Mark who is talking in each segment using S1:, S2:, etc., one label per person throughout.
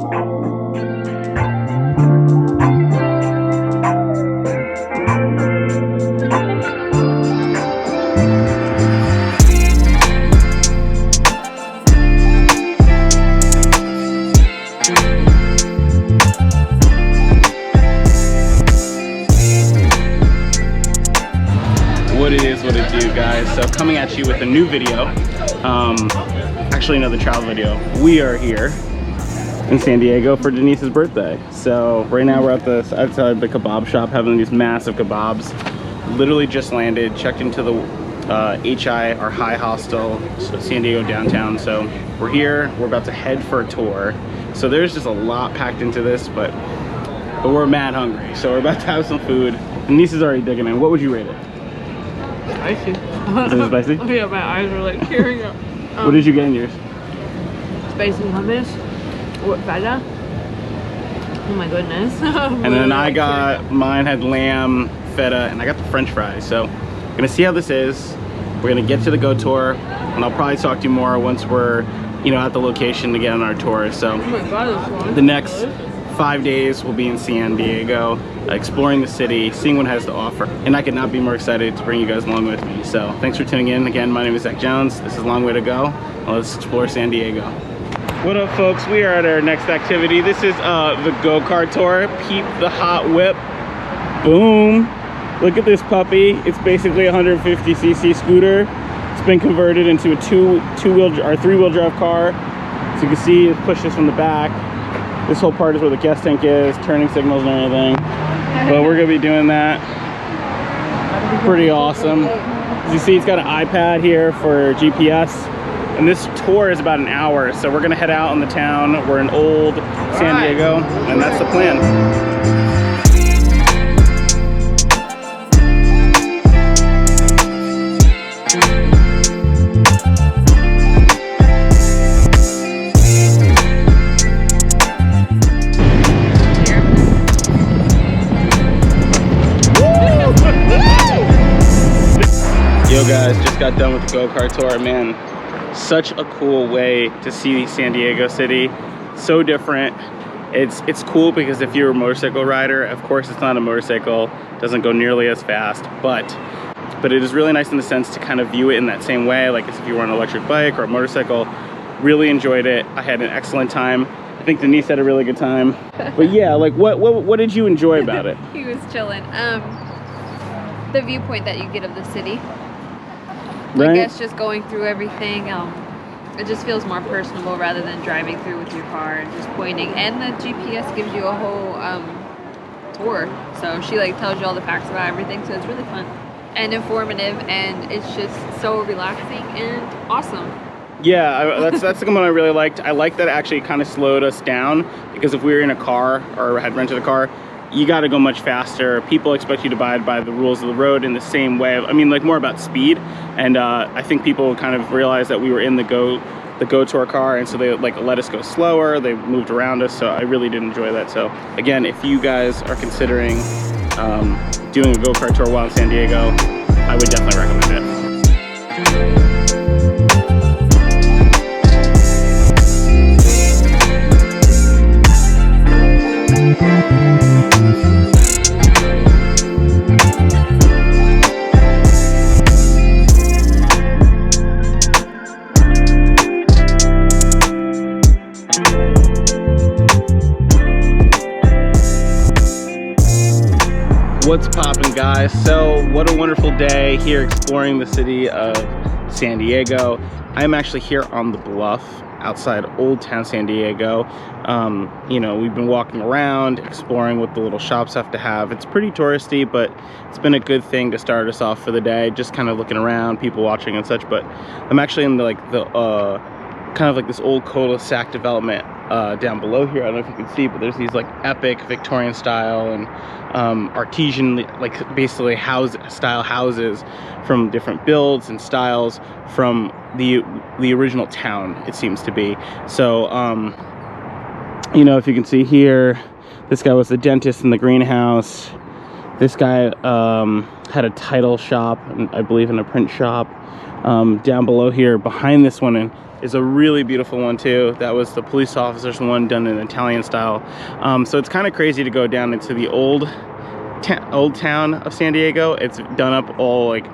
S1: What it is, what it do, guys. So coming at you with a new video, actually another travel video. We are here in San Diego for Denise's birthday. So right now we're at outside the kebab shop having these massive kebabs. Literally just landed, checked into the HI, our high hostel, San Diego downtown. So we're here, we're about to head for a tour. So there's just a lot packed into this, but we're mad hungry. So we're about to have some food. Denise is already digging in. What would you rate it?
S2: Spicy.
S1: Is it spicy?
S2: Oh yeah, my eyes are like tearing up.
S1: What did you get in yours?
S2: Spicy hummus with feta. Oh my goodness.
S1: And then I got, mine had lamb, feta, and I got the french fries. So I'm gonna see how this is. We're gonna get to the Go tour, and I'll probably talk to you more once we're, you know, at the location to get on our tour. So
S2: oh my God, this one.
S1: the next 5 days we'll be in San Diego, exploring the city, seeing what it has to offer. And I could not be more excited to bring you guys along with me. So thanks for tuning in. Again, my name is Zach Jones. This is Long Way to Go. And let's explore San Diego. What up, folks? We are at our next activity. This is the Gocar tour. Peep the hot whip. Boom. Look at this puppy. It's basically a 150cc scooter. It's been converted into a three-wheel drive car. So you can see it pushes from the back. This whole part is where the gas tank is, turning signals and everything. But we're gonna be doing that. Pretty awesome. As you see, it's got an iPad here for GPS. And this tour is about an hour. So we're gonna head out in the town. We're in old San Diego, and that's the plan. Yo guys, just got done with the Gocar tour. Man, such a cool way to see San Diego City. So different. It's cool because if you're a motorcycle rider, of course it's not a motorcycle, doesn't go nearly as fast, but it is really nice in the sense to kind of view it in that same way, like as if you were on an electric bike or a motorcycle. Really enjoyed it. I had an excellent time. I think Denise had a really good time. But yeah, like what did you enjoy about it?
S3: He was chilling. The viewpoint that you get of the city.
S1: Right?
S3: I guess just going through everything, it just feels more personable rather than driving through with your car and just pointing. And the GPS gives you a whole tour, so she like tells you all the facts about everything. So it's really fun and informative, and it's just so relaxing and awesome.
S1: Yeah, that's the one I really liked. I like that it actually kind of slowed us down, because if we were in a car or had rented a car, you got to go much faster. People expect you to abide by the rules of the road in the same way. I mean, like more about speed. And I think people kind of realized that we were in the Go tour car, and so they like let us go slower. They moved around us, so I really did enjoy that. So again, if you guys are considering doing a Go-Kart tour while in San Diego, I would definitely recommend it. What's poppin', guys? So what a wonderful day here exploring the city of San Diego. I'm actually here on the bluff outside Old Town San Diego. You know, we've been walking around exploring what the little shops have to have. It's pretty touristy, but it's been a good thing to start us off for the day, just kind of looking around, people watching and such. But I'm actually in the kind of like this old cul-de-sac development down below here. I don't know if you can see, but there's these like epic Victorian style and artesian, like basically style houses from different builds and styles from the original town, it seems to be. So you know, if you can see here, this guy was the dentist in the greenhouse. This guy had a title shop, I believe, in a print shop. down below here behind this one is a really beautiful one too. That was the police officer's one done in Italian style. So it's kind of crazy to go down into the old town of San Diego. It's done up all like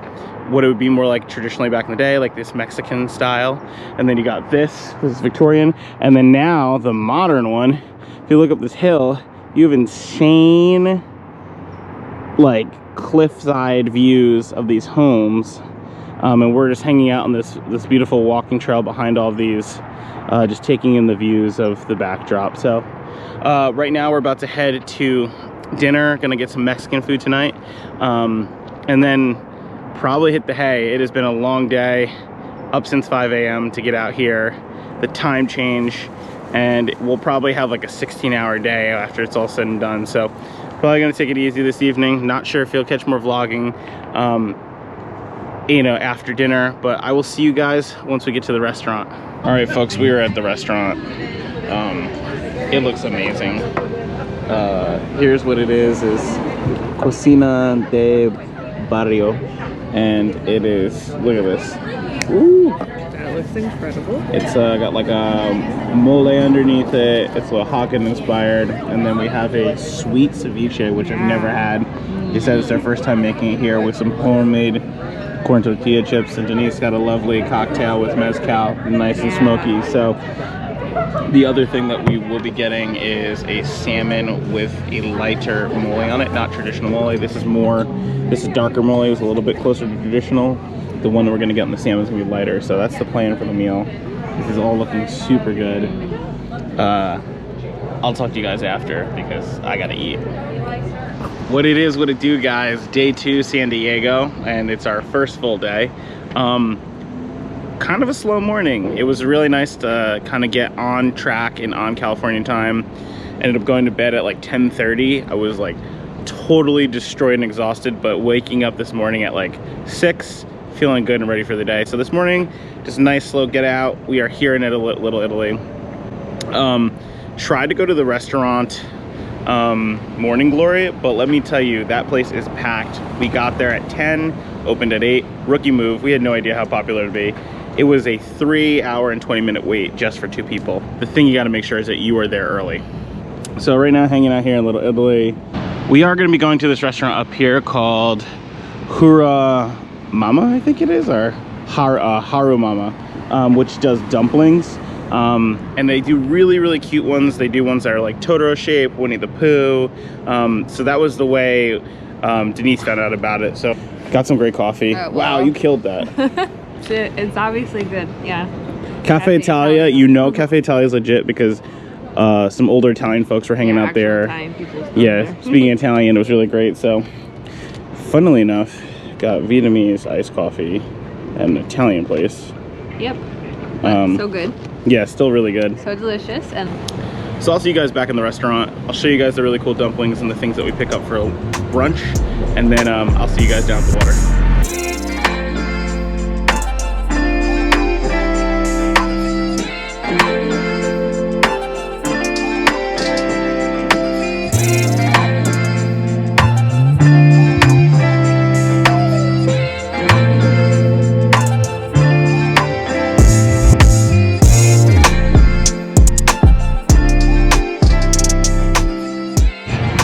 S1: what it would be more like traditionally back in the day, like this Mexican style. And then you got this is Victorian. And then now the modern one, if you look up this hill, you have insane like cliffside views of these homes. And we're just hanging out on this beautiful walking trail behind all of these, just taking in the views of the backdrop. So right now we're about to head to dinner, gonna get some Mexican food tonight, and then probably hit the hay. It has been a long day, up since 5 a.m. to get out here, the time change, and we'll probably have like a 16-hour day after it's all said and done. So probably gonna take it easy this evening. Not sure if you'll catch more vlogging you know, after dinner, but I will see you guys once we get to the restaurant. All right, folks, we are at the restaurant. It looks amazing. Here's what it is Cocina de Barrio, and it is, look at this. Ooh,
S2: That looks incredible.
S1: it's got like a mole underneath it. It's Oaxacan inspired, and then we have a sweet ceviche, which I've never had. He said it's their first time making it here, with some homemade corn tortilla chips, and Denise got a lovely cocktail with mezcal, nice and smoky. So the other thing that we will be getting is a salmon with a lighter mole on it, not traditional mole. This is darker mole. It's a little bit closer to traditional. The one that we're gonna get on the salmon is gonna be lighter. So that's the plan for the meal. This is all looking super good. I'll talk to you guys after because I gotta eat. What it is, what it do, guys. Day 2 San Diego, and it's our first full day. Kind of a slow morning. It was really nice to kind of get on track and on California time. Ended up going to bed at like 10:30. I was like totally destroyed and exhausted, but waking up this morning at like 6, feeling good and ready for the day. So this morning, just a nice slow get out. We are here in Little Italy. Tried to go to the restaurant Morning Glory, but let me tell you, that place is packed. We got there at 10, opened at 8. Rookie move. We had no idea how popular it would be. It was a 3-hour and 20-minute wait just for 2 people. The thing you got to make sure is that you are there early. So right now, hanging out here in Little Italy, we are going to be going to this restaurant up here called Hura Mama, I think it is, or Haru Mama, which does dumplings. And they do really cute ones. They do ones that are like Totoro shape, Winnie the Pooh. So that was the way Denise found out about it. So got some great coffee. Wow, you killed that.
S3: It's obviously good, yeah.
S1: Cafe Italia, you know Cafe Italia is legit because some older Italian folks were hanging out there. Yeah, speaking Italian, it was really great. So funnily enough, got Vietnamese iced coffee at an Italian place.
S3: Yep. So good.
S1: Yeah, still really good.
S3: So delicious. And
S1: so I'll see you guys back in the restaurant. I'll show you guys the really cool dumplings and the things that we pick up for brunch, and then I'll see you guys down at the water.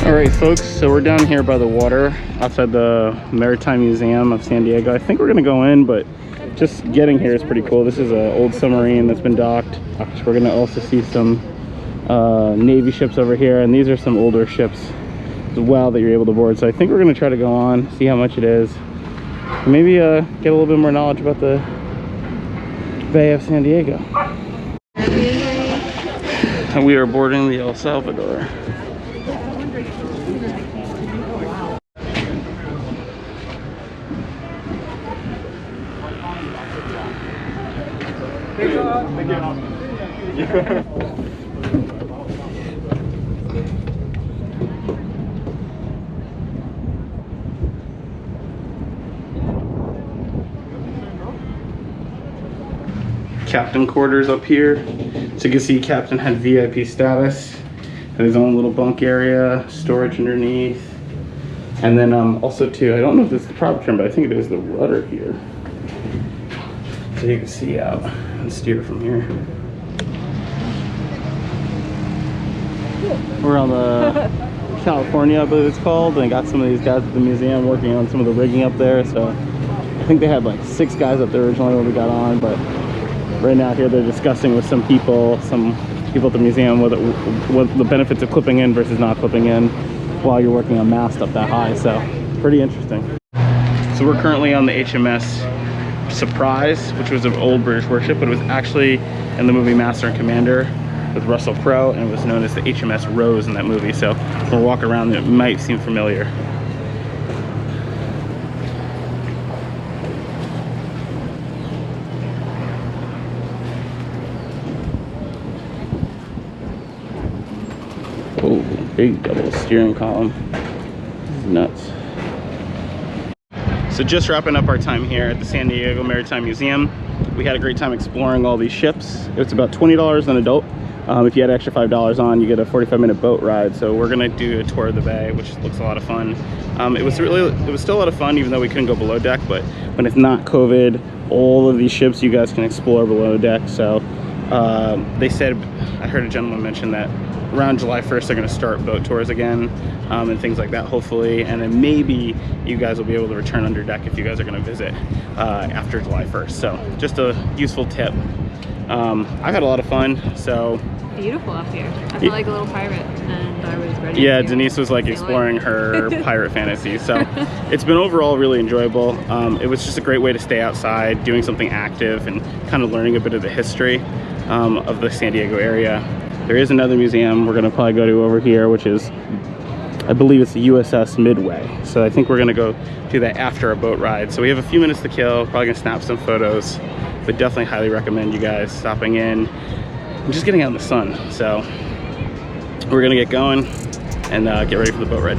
S1: Alright folks, so we're down here by the water outside the Maritime Museum of San Diego. I think we're gonna go in, but just getting here is pretty cool. This is an old submarine that's been docked. We're gonna also see some Navy ships over here, and these are some older ships as well that you're able to board. So I think we're gonna try to go on, see how much it is, and maybe get a little bit more knowledge about the Bay of San Diego. And we are boarding the El Salvador. Captain quarters up here. So you can see Captain had VIP status, had his own little bunk area, storage underneath, and then also too, I don't know if this is the proper term, but I think it is the rudder here. So you can see out and steer from here. We're on the California, I believe it's called, and got some of these guys at the museum working on some of the rigging up there. So I think they had like 6 guys up there originally when we got on, but right now here they're discussing with some people at the museum what the benefits of clipping in versus not clipping in while you're working on mast up that high. So pretty interesting. So we're currently on the HMS Surprise, which was an old British warship, but it was actually in the movie Master and Commander with Russell Crowe, and it was known as the HMS Rose in that movie. So when we're walking around, it might seem familiar. Oh, big double steering column. This is nuts. So just wrapping up our time here at the San Diego Maritime Museum. We had a great time exploring all these ships. It's about $20 an adult. If you had extra $5 on, you get a 45-minute boat ride. So we're gonna do a tour of the bay, which looks a lot of fun. It was still a lot of fun, even though we couldn't go below deck. But when it's not COVID, all of these ships you guys can explore below deck. So they said, I heard a gentleman mention that around July 1st they're going to start boat tours again, and things like that, hopefully, and then maybe you guys will be able to return under deck if you guys are going to visit after July 1st. So just a useful tip. I've had a lot of fun. So
S3: beautiful up here. I felt like a little pirate, and I was ready.
S1: Yeah,
S3: to
S1: Denise was like exploring her pirate fantasy. So it's been overall really enjoyable. It was just a great way to stay outside, doing something active, and kind of learning a bit of the history of the San Diego area. There is another museum we're gonna probably go to over here, which is, I believe it's the USS Midway. So I think we're gonna go do that after a boat ride. So we have a few minutes to kill, probably gonna snap some photos, but definitely highly recommend you guys stopping in and just getting out in the sun. So we're gonna get going and get ready for the boat ride.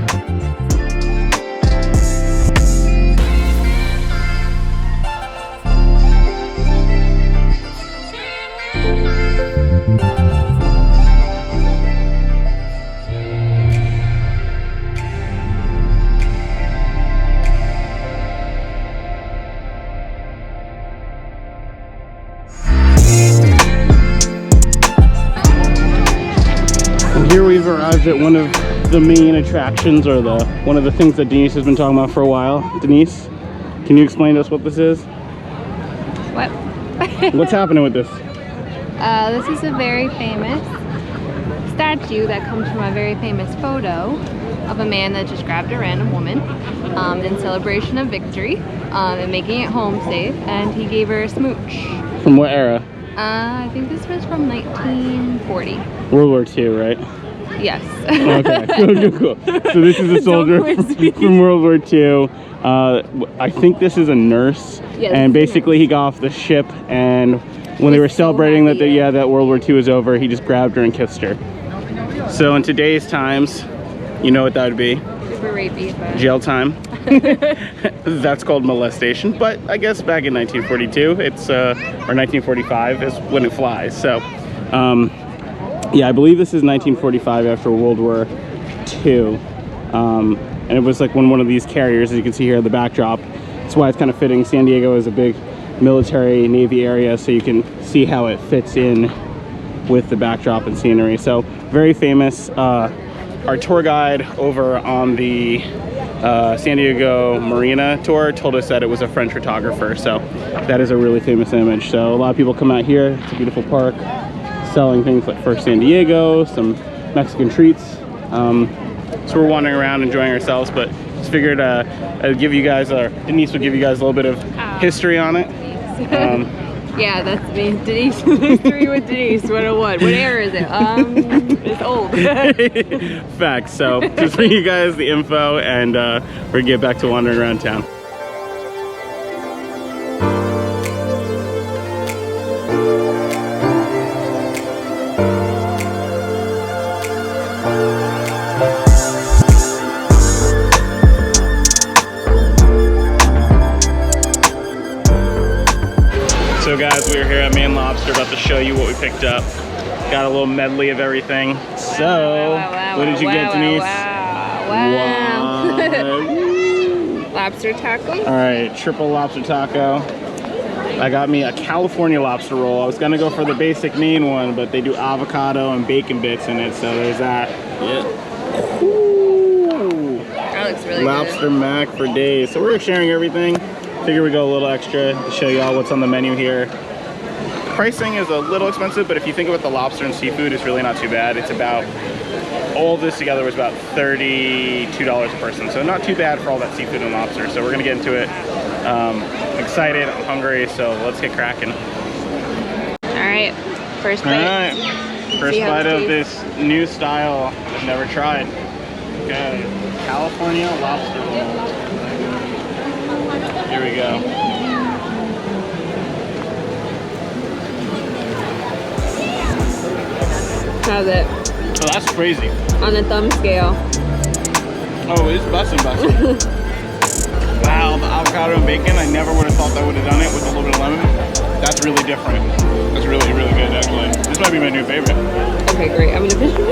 S1: Here we've arrived at one of the main attractions, or one of the things that Denise has been talking about for a while. Denise, can you explain to us what this is?
S4: What?
S1: What's happening with this?
S4: This is a very famous statue that comes from a very famous photo of a man that just grabbed a random woman in celebration of victory and making it home safe, and he gave her a smooch.
S1: From what era?
S4: I think this was from 1940.
S1: World War II, right?
S4: Yes.
S1: Okay, cool. So this is a soldier from World War II. I think this is a nurse,
S4: Yes,
S1: and basically he got off the ship, and when they were celebrating that that World War II was over, he just grabbed her and kissed her. So in today's times, you know what that would be?
S4: Super rapey, but...
S1: Jail time. That's called molestation, but I guess back in 1942 it's or 1945 is when it flies. So yeah, I believe this is 1945 after World War II, and it was like when one of these carriers, as you can see here in the backdrop. That's why it's kind of fitting. San Diego is a big military Navy area, so you can see how it fits in with the backdrop and scenery. So very famous. Our tour guide over on the San Diego Marina tour told us that it was a French photographer, so that is a really famous image. So a lot of people come out here. It's a beautiful park, selling things like First San Diego, some Mexican treats. So we're wandering around enjoying ourselves, but just figured I'd give you guys, Denise would give you guys a little bit of history on it.
S3: Yeah, that's me. Denise. History with Denise 101. What era is it? It's old.
S1: Facts. So just bring you guys the info, and we're gonna get back to wandering around town. So guys, we are here at Maine Lobster, about to show you what we picked up. Got a little medley of everything. So, what did you get, Denise?
S4: Lobster taco.
S1: All right, triple lobster taco. I got me a California lobster roll. I was gonna go for the basic Maine one, but they do avocado and bacon bits in it, so there's that. Yeah. Ooh.
S3: That looks really
S1: Lobster
S3: good.
S1: mac for days. So we're sharing everything. Figure we go a little extra to show y'all what's on the menu here. Pricing is a little expensive, but if you think about the lobster and seafood, it's really not too bad. It's about, all of this together was about $32 a person. So not too bad for all that seafood and lobster. So we're gonna get into it. I'm excited, I'm hungry, so let's get cracking.
S3: All right, first
S1: All
S3: bite.
S1: right, first
S3: See how
S1: bite
S3: it
S1: of
S3: tastes.
S1: this new style I've never tried. Okay, California lobster roll. Here we go.
S3: How's it?
S1: Oh, that's crazy.
S3: On the thumb scale.
S1: Oh, it's busting. Wow, the avocado and bacon, I never would have thought that would have done it with a little bit of lemon. That's really different. That's really, really good, actually. This might be my new favorite.
S3: Okay, great. I'm gonna fish your